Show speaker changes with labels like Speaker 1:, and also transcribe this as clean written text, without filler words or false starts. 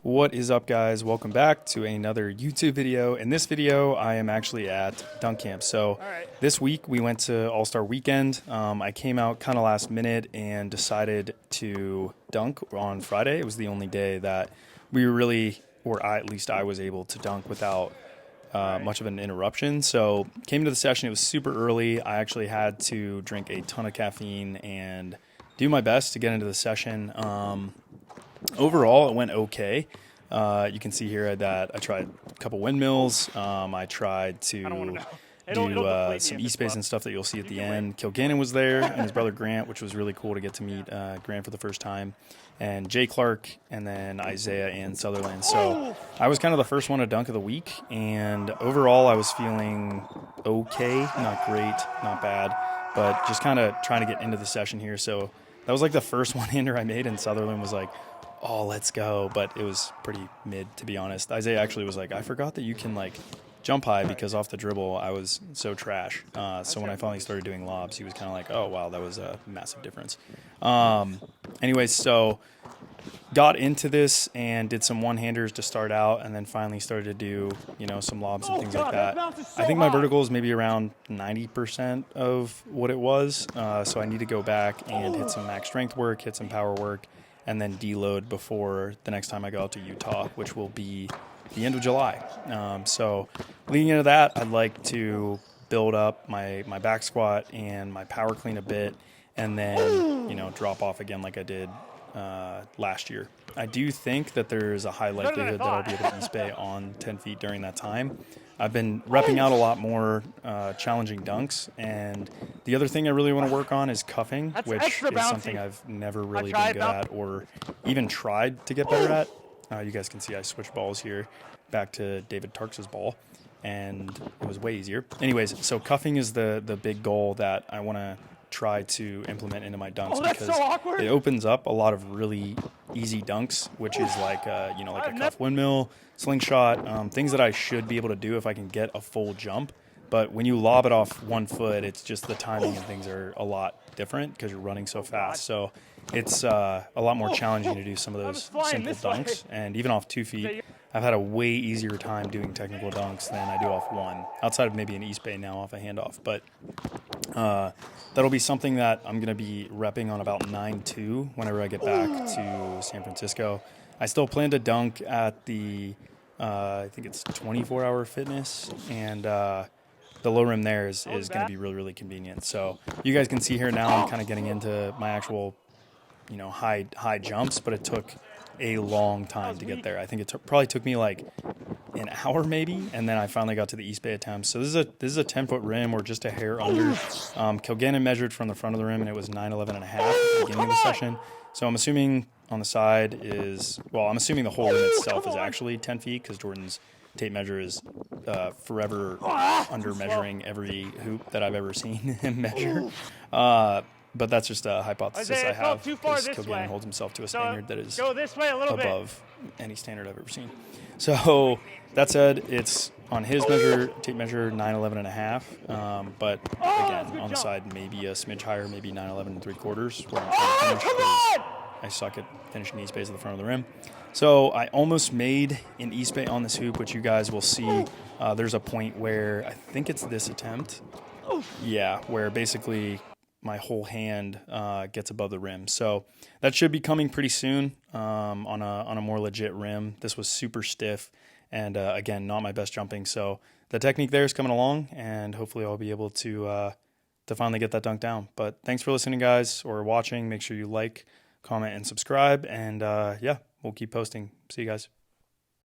Speaker 1: What is up, guys? Welcome back to another YouTube video. In this video, I am actually at dunk camp. So this week we went to All-Star Weekend. I came out kind of last minute and decided to dunk on Friday. It was the only day that we were really, or at least I was able to dunk without much of an interruption. So came to the session. It was super early. I actually had to drink a ton of caffeine and do my best to get into the session. Overall, it went okay. You can see here that I tried a couple windmills. I tried to do some Eastbays and stuff that you'll see at the end. Kilgannon was there, and his brother Grant, which was really cool to get to meet Grant for the first time, and Jay Clark, and then Isaiah and Sutherland. So I was kind of the first one to dunk of the week, and overall I was feeling okay, not great, not bad, but just kind of trying to get into the session here. So that was like the first one-hander I made, and Sutherland was like, "Oh, let's go," but it was pretty mid, to be honest. Isaiah actually was like, "I forgot that you can like jump high," because off the dribble I was so trash. So when I finally started doing lobs, he was kind of like, "Oh wow, that was a massive difference." Anyways, so got into this and did some one-handers to start out, and then finally started to do, some lobs and things like that. I think my vertical is maybe around 90% of what it was, so I need to go back and hit some max strength work, hit some power work, and then deload before the next time I go out to Utah, which will be the end of July. So leading into that, I'd like to build up my back squat and my power clean a bit, and then, drop off again like I did last year. I do think that there's a high likelihood that I'll be able to Eastbay on 10 feet during that time. I've been repping out a lot more challenging dunks, and the other thing I really want to work on is cuffing, which is something I've never really been good at or even tried to get better at. You guys can see I switched balls here back to David Tarks' ball, and it was way easier. Anyways, so cuffing is the big goal that I want to try to implement into my dunks, because it opens up a lot of really easy dunks, which is like a cuff windmill, slingshot, things that I should be able to do if I can get a full jump. But when you lob it off 1 foot, it's just the timing and things are a lot different because you're running so fast. So it's a lot more challenging to do some of those simple dunks. And even off 2 feet, I've had a way easier time doing technical dunks than I do off one, outside of maybe an Eastbay now off a handoff. But that'll be something that I'm going to be repping on about 9.2 whenever I get back to San Francisco. I still plan to dunk at the, I think it's 24-hour fitness, and the low rim there is going to be really, really convenient. So you guys can see here now I'm kind of getting into my actual, high jumps, but it took a long time to get there. I think it probably took me like an hour maybe, and then I finally got to the Eastbay Attempts. So this is a 10-foot rim, or just a hair under. Kilgannon measured from the front of the rim, and it was 9.11 and a half at the beginning of the session. So I'm assuming on the side I'm assuming the whole rim itself is actually 10 feet, because Jordan's tape measure is forever under measuring every hoop that I've ever seen him measure. But that's just a hypothesis I have, because Kilgannon holds himself to a standard that is above any standard I've ever seen. So that said, it's on his tape measure, 9.11 and a half. But again, on the side, maybe a smidge higher, maybe 9.11 and 3/4, where I'm trying to finish, because I suck at finishing Eastbays at the front of the rim. So I almost made an Eastbay on this hoop, which you guys will see. There's a point where I think it's this attempt. Yeah, where basically my whole hand gets above the rim. So that should be coming pretty soon on a more legit rim. This was super stiff, and again, not my best jumping. So the technique there is coming along, and hopefully I'll be able to finally get that dunk down. But thanks for listening, guys, or watching. Make sure you like, comment, and subscribe, and yeah, we'll keep posting. See you guys.